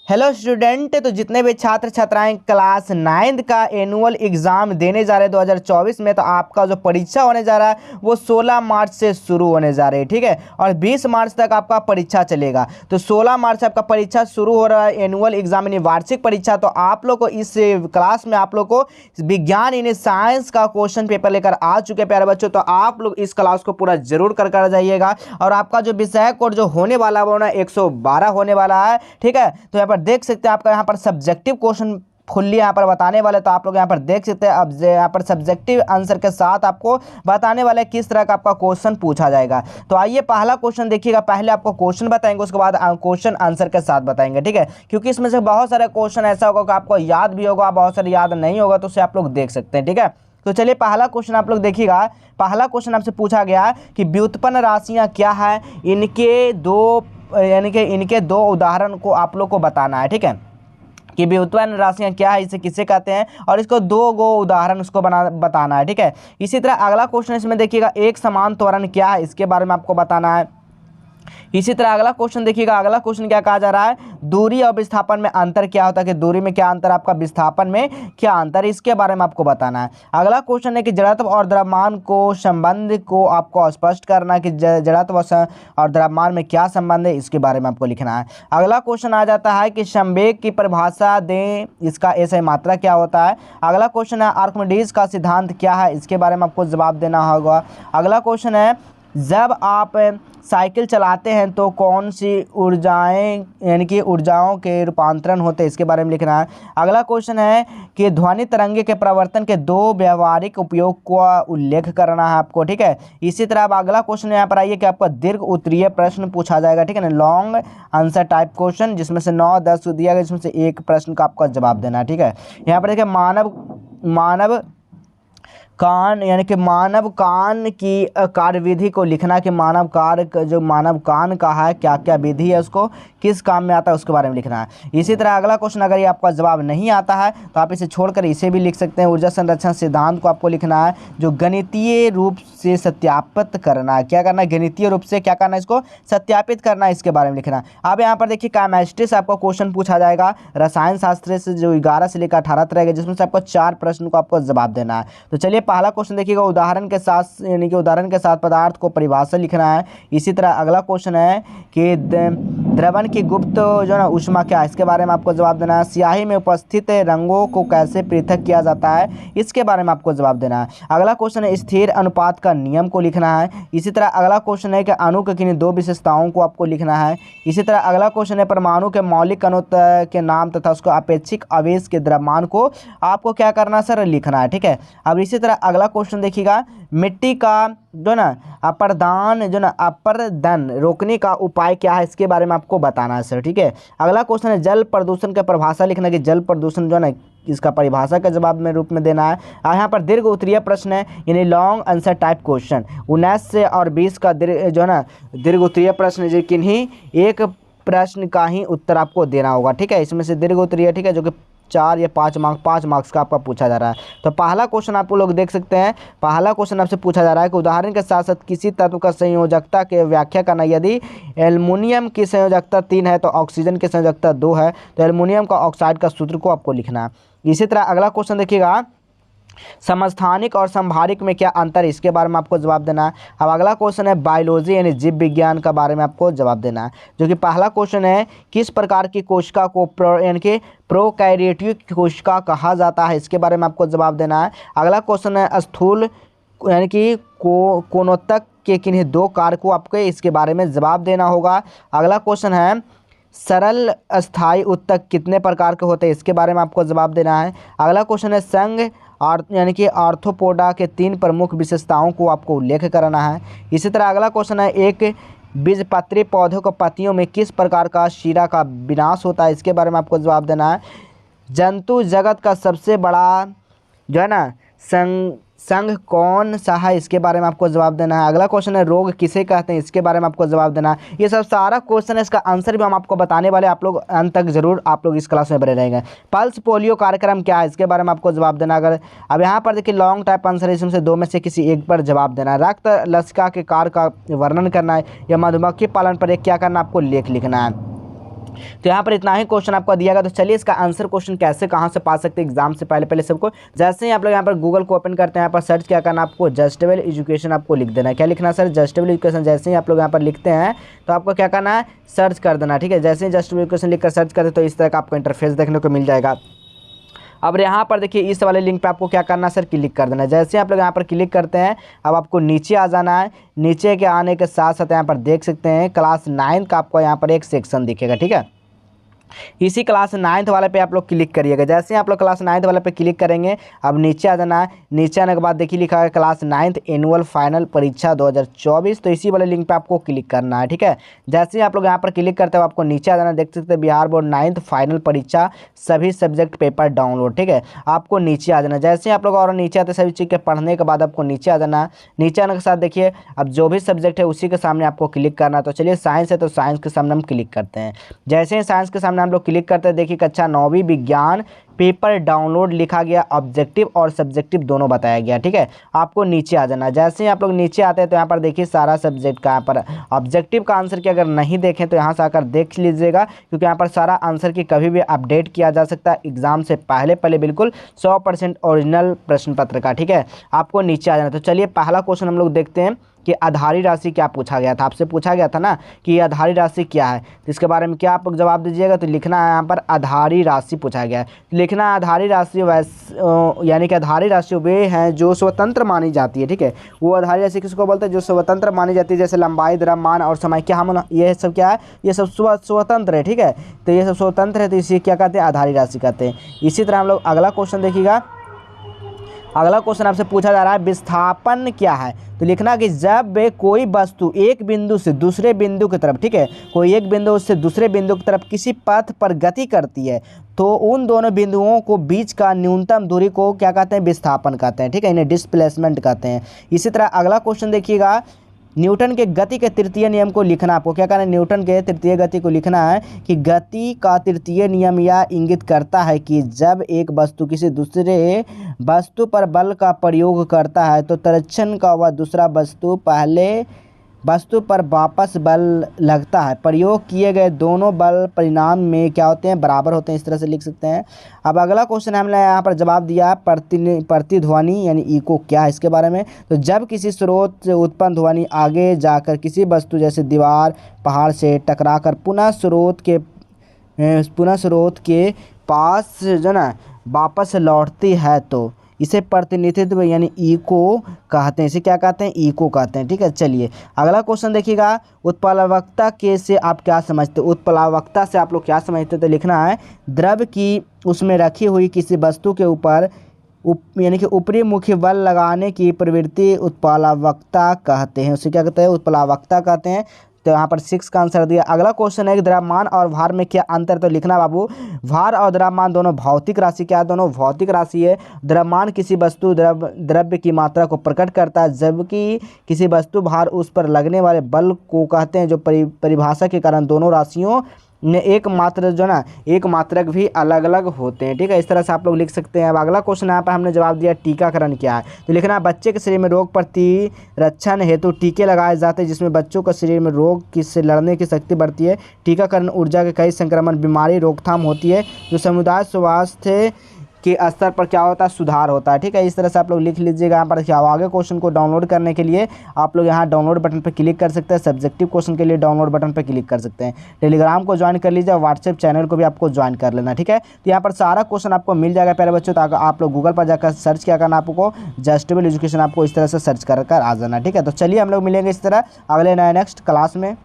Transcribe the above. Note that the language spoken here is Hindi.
Hello student. तो जितने भी छात्र छात्राएं क्लास 9th का एनुअल एग्जाम देने जा रहे हैं 2024 में, तो आपका जो परीक्षा होने जा रहा है वो 16 मार्च से शुरू होने जा रही है। ठीक है, और 20 मार्च तक आपका परीक्षा चलेगा। तो 16 मार्च से आपका परीक्षा शुरू हो रहा है, एनुअल एग्जाम यानी वार्षिक परीक्षा। तो आप लोग को इस क्लास में आप लोग को विज्ञान यानी साइंस का क्वेश्चन पेपर लेकर आ चुके हैं प्यारे बच्चों। तो आप लोग इस क्लास को पूरा जरूर कर जाइएगा। और आपका जो विषय कोड जो होने वाला है वो ना 112 होने वाला है। ठीक है, तो यहाँ पर देख सकते हैं आपका यहाँ पर सब्जेक्टिव क्वेश्चन फुल्ली यहाँ पर बताने वाले। तो आप लोग यहाँ पर देख सकते हैं। अब यहाँ पर सब्जेक्टिव आंसर के साथ आपको बताने वाले किस तरह का आपका क्वेश्चन पूछा जाएगा। तो आइए पहला क्वेश्चन देखिएगा। पहले आपको क्वेश्चन बताएंगे, उसके बाद क्वेश्चन आंसर के साथ बताएंगे। ठीक है, क्योंकि इसमें से बहुत सारे क्वेश्चन ऐसा होगा कि आपको याद भी होगा, बहुत सारे याद नहीं होगा, तो उसे आप लोग देख सकते हैं। ठीक है, तो चलिए पहला क्वेश्चन आप लोग देखिएगा। पहला क्वेश्चन आपसे पूछा गया कि व्युत्पन्न राशियां क्या है, इनके दो उदाहरण को आप लोग को बताना है। ठीक है, कि व्युत्पन्न राशियां क्या है, इसे किसे कहते हैं, और इसको दो उदाहरण उसको बताना है। ठीक है, इसी तरह अगला क्वेश्चन इसमें देखिएगा, एक समान त्वरण क्या है, इसके बारे में आपको बताना है। इसी तरह अगला क्वेश्चन देखिएगा। अगला क्वेश्चन क्या कहा जा रहा है, दूरी और विस्थापन में अंतर क्या होता है, कि दूरी में क्या अंतर, आपका विस्थापन में क्या अंतर, इसके बारे में आपको बताना है। अगला क्वेश्चन है कि जड़त्व और द्रव्यमान को संबंध को आपको स्पष्ट करना, कि जड़त्व और द्रव्यमान में क्या संबंध है, इसके बारे में आपको लिखना है। अगला क्वेश्चन आ जाता है कि संवेग की परिभाषा दें, इसका ऐसा मात्रा क्या होता है। अगला क्वेश्चन है आर्किमिडीज का सिद्धांत क्या है, इसके बारे में आपको जवाब देना होगा। अगला क्वेश्चन है जब आप साइकिल चलाते हैं तो कौन सी ऊर्जाएं यानी कि ऊर्जाओं के रूपांतरण होते हैं, इसके बारे में लिखना है। अगला क्वेश्चन है कि ध्वनि तरंगे के प्रवर्तन के दो व्यावहारिक उपयोग का उल्लेख करना है आपको। ठीक है, इसी तरह अब अगला क्वेश्चन यहाँ पर आइए कि आपका दीर्घ उत्तरीय प्रश्न पूछा जाएगा। ठीक है ना, लॉन्ग आंसर टाइप क्वेश्चन, जिसमें से 9-10 दिया गया, जिसमें से एक प्रश्न का आपका जवाब देना है। ठीक है, यहाँ पर देखिए मानव कान यानी कि मानव कान की कार्यविधि को लिखना, कि मानव कान का है क्या क्या विधि है, उसको किस काम में आता है, उसके बारे में लिखना है। इसी तरह अगला क्वेश्चन अगर ये आपका जवाब नहीं आता है तो आप इसे छोड़कर इसे भी लिख सकते हैं। ऊर्जा संरक्षण सिद्धांत को आपको लिखना है, जो गणितीय रूप से सत्यापित करना है। क्या करना है, गणितीय रूप से क्या करना है, इसको सत्यापित करना है, इसके बारे में लिखना है। अब यहाँ पर देखिए केमिस्ट्री से आपको क्वेश्चन पूछा जाएगा, रसायन शास्त्र से जो 11 से लेकर 18 तरह के, जिसमें से आपको 4 प्रश्न को आपको जवाब देना है। तो चलिए पहला क्वेश्चन देखिएगा, उदाहरण के साथ यानी कि उदाहरण के साथ पदार्थ को परिभाषा लिखना है। इसी तरह अगला क्वेश्चन है कि द्रवण की गुप्त जो ना ऊष्मा क्या है, इसके बारे में आपको जवाब देना है। स्याही में उपस्थित रंगों को कैसे पृथक किया जाता है, इसके बारे में आपको जवाब देना है। अगला क्वेश्चन है स्थिर अनुपात का नियम को लिखना है। इसी तरह अगला क्वेश्चन है कि अणु के किन्हीं दो विशेषताओं को आपको लिखना है। इसी तरह अगला क्वेश्चन है परमाणु के मौलिक कणों के नाम तथा उसको अपेक्षिक आवेश के द्रव्यमान को आपको क्या करना है सर, लिखना है। ठीक है, अब इसी तरह अगला क्वेश्चन देखिएगा, मिट्टी का जो ना अपरदन रोकने का उपाय क्या है, इसके बारे में आपको बताना है सर। ठीक है, अगला क्वेश्चन है जल प्रदूषण की परिभाषा लिखना, कि जल प्रदूषण जो है ना, इसका परिभाषा के जवाब में रूप में देना है। और यहाँ पर दीर्घ उत्तरीय प्रश्न है, यानी लॉन्ग आंसर टाइप क्वेश्चन। 19 से और 20 का जो है ना दीर्घ उत्तरीय प्रश्न, जो किन्हीं एक प्रश्न का ही उत्तर आपको देना होगा। ठीक है, इसमें से दीर्घ उत्तरीय, ठीक है, जो कि 4 या 5 मार्क्स का आपका पूछा जा रहा है। तो पहला क्वेश्चन आप लोग देख सकते हैं। पहला क्वेश्चन आपसे पूछा जा रहा है कि उदाहरण के साथ साथ किसी तत्व का संयोजकता के व्याख्या करना। यदि एल्युमिनियम की संयोजकता 3 है तो ऑक्सीजन की संयोजकता 2 है, तो एल्युमिनियम का ऑक्साइड का सूत्र को आपको लिखना है। इसी तरह अगला क्वेश्चन देखिएगा, समस्थानिक और संभारिक में क्या अंतर है, इसके बारे में आपको जवाब देना है। अब अगला क्वेश्चन है बायोलॉजी यानी जीव विज्ञान का बारे में आपको जवाब देना है, जो कि पहला क्वेश्चन है किस प्रकार की कोशिका को यानी कि प्रोकैरियोटिक कोशिका कहा जाता है, इसके बारे में आपको जवाब देना है। अगला क्वेश्चन है स्थूल यानी कि कोणोत्तक के किन्हीं दो कारक को आपको इसके बारे में जवाब देना होगा। अगला क्वेश्चन है सरल अस्थायी उत्तक कितने प्रकार के होते हैं, इसके बारे में आपको जवाब देना है। अगला क्वेश्चन है संघ यानी कि आर्थ्रोपोडा के 3 प्रमुख विशेषताओं को आपको उल्लेख करना है। इसी तरह अगला क्वेश्चन है एक बीजपत्री पौधों के पत्तियों में किस प्रकार का शीरा का विनाश होता है, इसके बारे में आपको जवाब देना है। जंतु जगत का सबसे बड़ा जो है ना संघ कौन सा है, इसके बारे में आपको जवाब देना है। अगला क्वेश्चन है रोग किसे कहते हैं, इसके बारे में आपको जवाब देना है। ये सब सारा क्वेश्चन है, इसका आंसर भी हम आपको बताने वाले, आप लोग अंत तक जरूर आप लोग इस क्लास में बने रहेंगे। पल्स पोलियो कार्यक्रम क्या है, इसके बारे में आपको जवाब देना। अगर अब यहाँ पर देखिए लॉन्ग टाइप आंसर है, इसमें से 2 में से किसी एक पर जवाब देना है। रक्त लसिका के कार्य का वर्णन करना है, या मधुमक्खी पालन पर एक क्या करना आपको लेख लिखना है। तो यहाँ पर इतना ही क्वेश्चन आपको दिया गया। तो चलिए इसका आंसर क्वेश्चन कैसे कहाँ से पा सकते हैं एग्जाम से पहले सबको। जैसे ही आप लोग यहाँ पर गूगल को ओपन करते हैं, यहाँ पर सर्च क्या करना, आपको जस्टेबल एजुकेशन आपको लिख देना है। क्या लिखना है सर? जस्टेबल एजुकेशन। जैसे ही आप लोग यहाँ पर लिखते हैं तो आपको क्या करना है, सर्च कर देना, ठीक है। जैसे ही जस्टेबल एजुकेशन लिखकर सर्च करते तो इस तरह का आपको इंटरफेस देखने को मिल जाएगा। अब यहाँ पर देखिए इस वाले लिंक पे आपको क्या करना है सर, क्लिक कर देना है। जैसे आप लोग यहाँ पर क्लिक करते हैं, अब आपको नीचे आ जाना है। नीचे के आने के साथ साथ यहाँ पर देख सकते हैं क्लास 9 का आपको यहाँ पर एक सेक्शन दिखेगा, ठीक है। इसी क्लास 9 वाले पे आप लोग क्लिक करिएगा। जैसे ही आप लोग क्लास 9 वाले पे क्लिक करेंगे, अब नीचे आ जाना है। नीचे आने के बाद देखिए लिखा है क्लास 9 एनुअल फाइनल परीक्षा 2024। तो इसी वाले लिंक पे आपको क्लिक करना है, ठीक है। जैसे ही आप लोग यहाँ पर क्लिक करते हो आपको नीचे आ जाना, देख सकते हैं बिहार बोर्ड 9th फाइनल परीक्षा सभी सब्जेक्ट पेपर डाउनलोड, ठीक है। आपको नीचे आ जाना। जैसे ही आप लोग और नीचे आते सभी चीज़ के पढ़ने के बाद आपको नीचे आ जाना। नीचे आने के साथ देखिए अब जो भी सब्जेक्ट है उसी के सामने आपको क्लिक करना। तो चलिए साइंस है तो साइंस के सामने हम क्लिक करते हैं। जैसे ही साइंस के सामने हम लोग क्लिक करते हैं, देखिए कक्षा 9वीं विज्ञान पेपर डाउनलोड लिखा गया, ऑब्जेक्टिव और सब्जेक्टिव दोनों बताया गया, ठीक है। आपको नीचे आ जाना। जैसे ही आप लोग नीचे आते हैं तो यहाँ पर देखिए सारा सब्जेक्ट का यहाँ पर ऑब्जेक्टिव का आंसर की अगर नहीं देखें तो यहाँ से आकर देख लीजिएगा, क्योंकि यहाँ पर सारा आंसर की कभी भी अपडेट किया जा सकता है एग्जाम से पहले बिल्कुल 100% ओरिजिनल प्रश्न पत्र का, ठीक है। आपको नीचे आ जाना। तो चलिए पहला क्वेश्चन हम लोग देखते हैं कि आधारी राशि क्या पूछा गया था। आपसे पूछा गया था ना कि आधारी राशि क्या है, तो इसके बारे में क्या आप लोग जवाब दीजिएगा। तो लिखना है यहाँ पर आधारी राशि पूछा गया है। लिखना है आधारी राशि यानी कि आधारी राशि वे हैं जो स्वतंत्र मानी जाती है, ठीक है। वो आधारी राशि किसको बोलते हैं? जो स्वतंत्र मानी जाती है, जैसे लंबाई, द्रव्यमान और समय। क्या हम ये सब क्या है? ये सब स्वतंत्र है, ठीक है। तो ये सब स्वतंत्र है तो इसे क्या कहते हैं? आधारी राशि कहते हैं। इसी तरह हम लोग अगला क्वेश्चन देखिएगा। अगला क्वेश्चन आपसे पूछा जा रहा है विस्थापन क्या है। तो लिखना कि जब वे कोई वस्तु एक बिंदु से दूसरे बिंदु की तरफ, ठीक है, कोई एक बिंदु से दूसरे बिंदु की तरफ किसी पथ पर गति करती है तो उन दोनों बिंदुओं को बीच का न्यूनतम दूरी को क्या कहते हैं? विस्थापन कहते हैं, ठीक है। इन्हें डिस्प्लेसमेंट कहते हैं। इसी तरह अगला क्वेश्चन देखिएगा, न्यूटन के गति के तृतीय नियम को लिखना। आपको क्या करना है? न्यूटन के तृतीय गति को लिखना है कि गति का तृतीय नियम यह इंगित करता है कि जब एक वस्तु किसी दूसरे वस्तु पर बल का प्रयोग करता है तो तत्क्षण का वह दूसरा वस्तु पहले वस्तु पर वापस बल लगता है। प्रयोग किए गए दोनों बल परिणाम में क्या होते हैं? बराबर होते हैं। इस तरह से लिख सकते हैं। अब अगला क्वेश्चन हमने यहाँ पर जवाब दिया प्रतिध्वनि यानी इको क्या है इसके बारे में। तो जब किसी स्रोत से उत्पन्न ध्वनि आगे जाकर किसी वस्तु जैसे दीवार, पहाड़ से टकराकर पुनः स्रोत के पास जो ना वापस लौटती है तो इसे प्रतिनिधित्व यानी इको कहते हैं। इसे क्या कहते हैं? इको कहते हैं, ठीक है। चलिए अगला क्वेश्चन देखिएगा, उत्प्लावकता के से आप क्या समझते हो? उत्प्लावकता से आप लोग क्या समझते हो? तो लिखना है द्रव की उसमें रखी हुई किसी वस्तु के ऊपर यानी कि ऊपरी मुखी बल लगाने की प्रवृत्ति उत्प्लावकता कहते हैं। उसे क्या कहते हैं? उत्प्लावकता कहते हैं। तो यहाँ पर 6 का आंसर दिया। अगला क्वेश्चन है कि द्रव्यमान और भार में क्या अंतर? तो लिखना बाबू, भार और द्रव्यमान दोनों भौतिक राशि क्या है? दोनों भौतिक राशि है। द्रव्यमान किसी वस्तु द्रव्य की मात्रा को प्रकट करता है, जबकि किसी वस्तु भार उस पर लगने वाले बल को कहते हैं। जो परिभाषा के कारण दोनों राशियों में एक मात्र जो ना एक मात्रक भी अलग अलग होते हैं, ठीक है। इस तरह से आप लोग लिख सकते हैं। अब अगला क्वेश्चन यहाँ पर हमने जवाब दिया टीकाकरण क्या है। तो लिखना है बच्चे के शरीर में रोग प्रतिरक्षण हेतु टीके लगाए जाते हैं जिसमें बच्चों का शरीर में रोग से लड़ने की शक्ति बढ़ती है। टीकाकरण ऊर्जा के कई संक्रमण बीमारी रोकथाम होती है जो समुदाय स्वास्थ्य के स्तर पर क्या होता है? सुधार होता है, ठीक है। इस तरह से आप लोग लिख लीजिएगा। यहाँ पर क्या आगे क्वेश्चन को डाउनलोड करने के लिए आप लोग यहाँ डाउनलोड बटन पर क्लिक कर सकते हैं। सब्जेक्टिव क्वेश्चन के लिए डाउनलोड बटन पर क्लिक कर सकते हैं। टेलीग्राम को ज्वाइन कर लीजिए, व्हाट्सएप चैनल को भी आपको ज्वाइन कर लेना, ठीक है। तो यहाँ पर सारा क्वेश्चन आपको मिल जाएगा प्यारे बच्चों। तो आप लोग गूगल पर जाकर सर्च क्या करना, आपको जस्टेबल एजुकेशन आपको इस तरह से सर्च कर आ जाना, ठीक है। तो चलिए हम लोग मिलेंगे इस तरह अगले नेक्स्ट क्लास में।